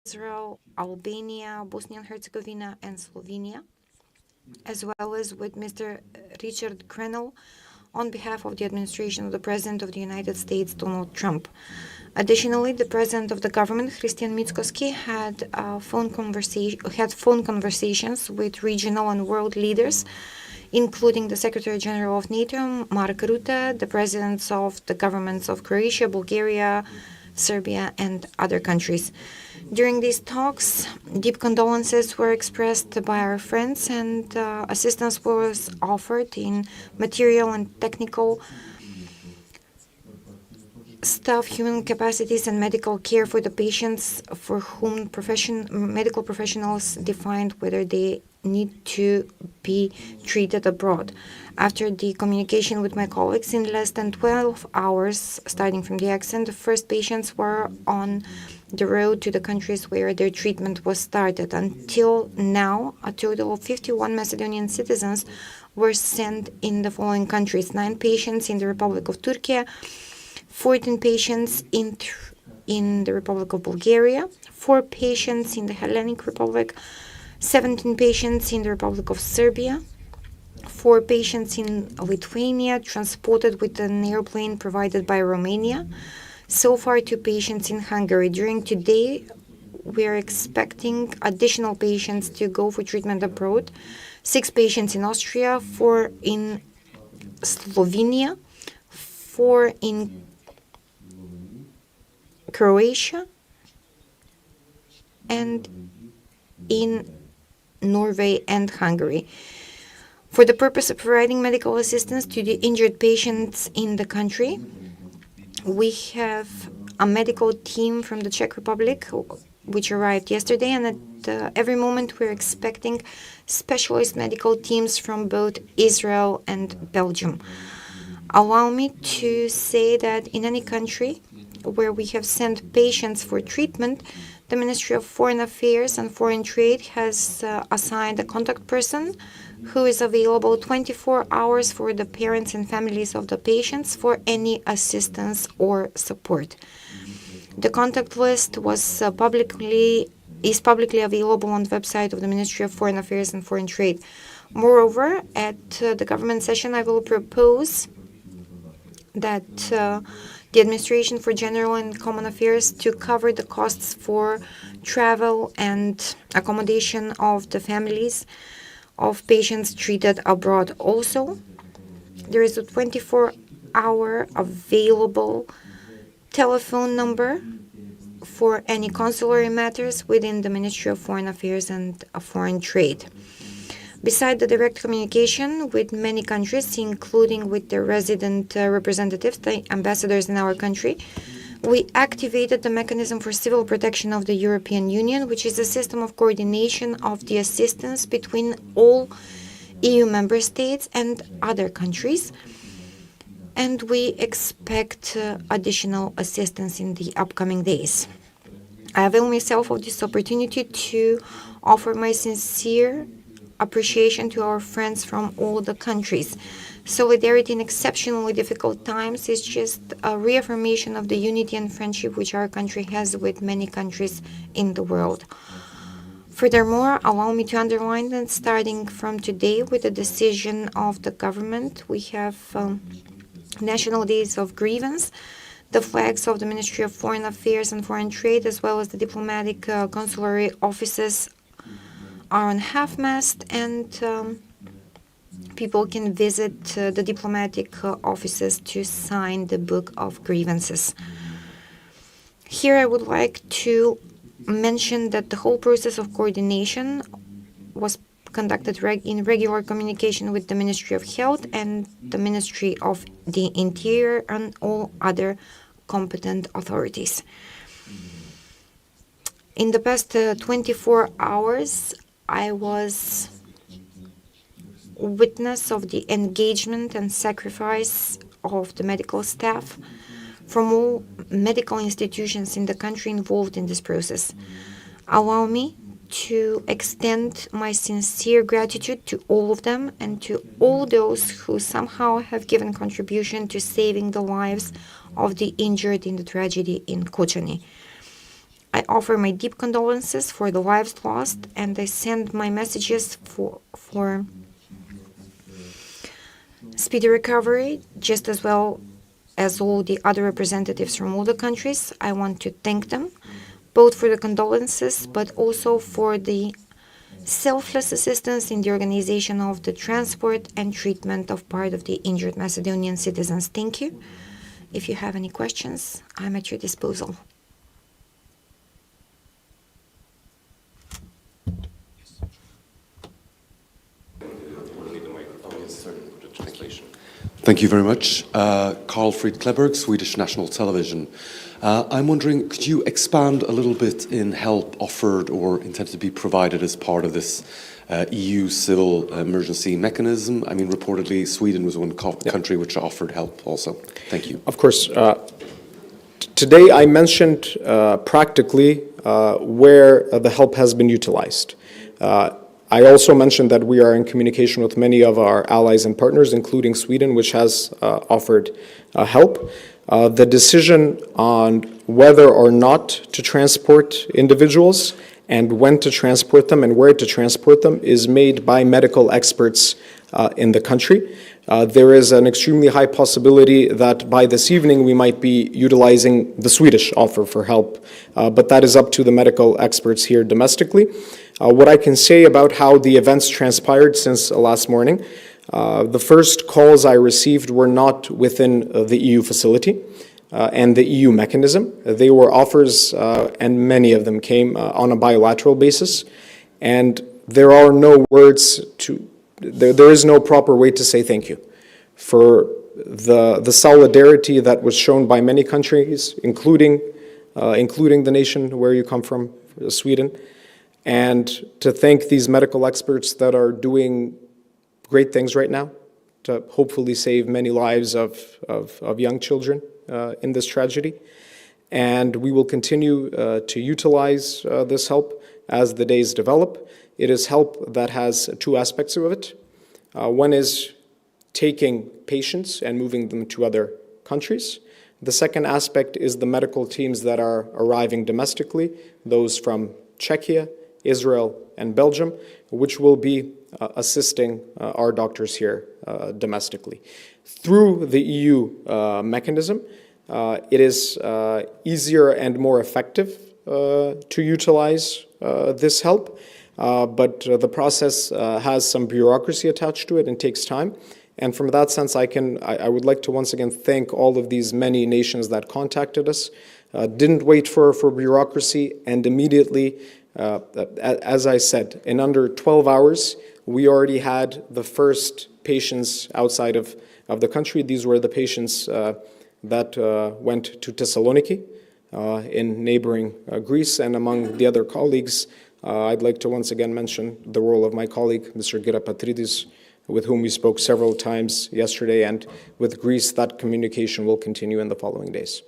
Israel, Albania, Bosnia and Herzegovina, and Slovenia, as well as with Mr. Richard Grenell on behalf of the administration of the President of the United States, Donald Trump. Additionally, the President of the government, Timcho Mucunski, had phone conversations with regional and world leaders, including the Secretary General of NATO, Mark Rutte, the presidents of the governments of Croatia, Bulgaria, Serbia, and other countries. During these talks, deep condolences were expressed by our friends, and assistance was offered in material and technical staff, human capacities, and medical care for the patients for whom medical professionals defined whether they need to be treated abroad. After the communication with my colleagues, in less than 12 hours, starting from the accident, the first patients were on the road to the countries where their treatment was started. Until now, a total of 51 Macedonian citizens were sent in the following countries: 9 patients in the Republic of Turkey, 14 patients in the Republic of Bulgaria, 4 patients in the Hellenic Republic, 17 patients in the Republic of Serbia, 4 patients in Lithuania transported with an airplane provided by Romania. So far, 2 patients in Hungary. During today, we are expecting additional patients to go for treatment abroad. 6 patients in Austria, 4 in Slovenia, 4 in Croatia, and in Norway and Hungary. For the purpose of providing medical assistance to the injured patients in the country, we have a medical team from the Czech Republic, which arrived yesterday, and at every moment we're expecting specialist medical teams from both Israel and Belgium. Allow me to say that in any country where we have sent patients for treatment, the Ministry of Foreign Affairs and Foreign Trade has assigned a contact person who is available 24 hours for the parents and families of the patients for any assistance or support. The contact list is publicly available on the website of the Ministry of Foreign Affairs and Foreign Trade. Moreover, at the government session, I will propose that the Administration for General and Common Affairs to cover the costs for travel and accommodation of the families of patients treated abroad. Also, there is a 24-hour available telephone number for any consular matters within the Ministry of Foreign Affairs and Foreign Trade. Besides the direct communication with many countries, including with their resident representatives, the ambassadors in our country, we activated the mechanism for civil protection of the European Union, which is a system of coordination of the assistance between all EU member states and other countries. And we expect additional assistance in the upcoming days. I avail myself of this opportunity to offer my sincere appreciation to our friends from all the countries. Solidarity in exceptionally difficult times is just a reaffirmation of the unity and friendship which our country has with many countries in the world. Furthermore, allow me to underline that starting from today, with the decision of the government, we have national days of grievance. The flags of the Ministry of Foreign Affairs and Foreign Trade, as well as the diplomatic consular offices, are on half-mast, and people can visit the diplomatic offices to sign the Book of Grievances. Here I would like to mention that the whole process of coordination was conducted in regular communication with the Ministry of Health and the Ministry of the Interior and all other competent authorities. In the past 24 hours, I was witness of the engagement and sacrifice of the medical staff from all medical institutions in the country involved in this process. Allow me to extend my sincere gratitude to all of them and to all those who somehow have given contribution to saving the lives of the injured in the tragedy in Kocani. I I offer my deep condolences for the lives lost, and I send my messages for speedy recovery, just as well as all the other representatives from all the countries. I want to thank them, both for the condolences, but also for the selfless assistance in the organization of the transport and treatment of part of the injured Macedonian citizens. Thank you. If you have any questions, I'm at your disposal. Thank you very much. Carl Fried Kleberg, Swedish National Television. I'm wondering, could you expand a little bit in help offered or intended to be provided as part of this EU civil emergency mechanism? I mean, reportedly, Sweden was one country which offered help also. Thank you. Of course. Today I mentioned practically where the help has been utilized. I also mentioned that we are in communication with many of our allies and partners, including Sweden, which has offered help. The decision on whether or not to transport individuals and when to transport them and where to transport them is made by medical experts in the country. There is an extremely high possibility that by this evening we might be utilizing the Swedish offer for help, but that is up to the medical experts here domestically. What I can say about how the events transpired since last morning, the first calls I received were not within the EU facility and the EU mechanism. They were offers, and many of them came on a bilateral basis, and there are no words to, there is no proper way to say thank you for the solidarity that was shown by many countries, including the nation where you come from, Sweden, and to thank these medical experts that are doing great things right now to hopefully save many lives of young children in this tragedy. And we will continue to utilize this help as the days develop. It is help that has two aspects of it. One is taking patients and moving them to other countries. The second aspect is the medical teams that are arriving domestically, those from Czechia, Israel, and Belgium, which will be assisting our doctors here domestically. Through the EU mechanism, it is easier and more effective to utilize this help, but the process has some bureaucracy attached to it and takes time. And from that sense, I would like to once again thank all of these many nations that contacted us, didn't wait for bureaucracy, and immediately, as I said, in under 12 hours, we already had the first patients outside of the country. These were the patients that went to Thessaloniki in neighboring Greece. And among the other colleagues, I'd like to once again mention the role of my colleague, Mr. Gira Patridis, with whom we spoke several times yesterday, and with Greece, that communication will continue in the following days.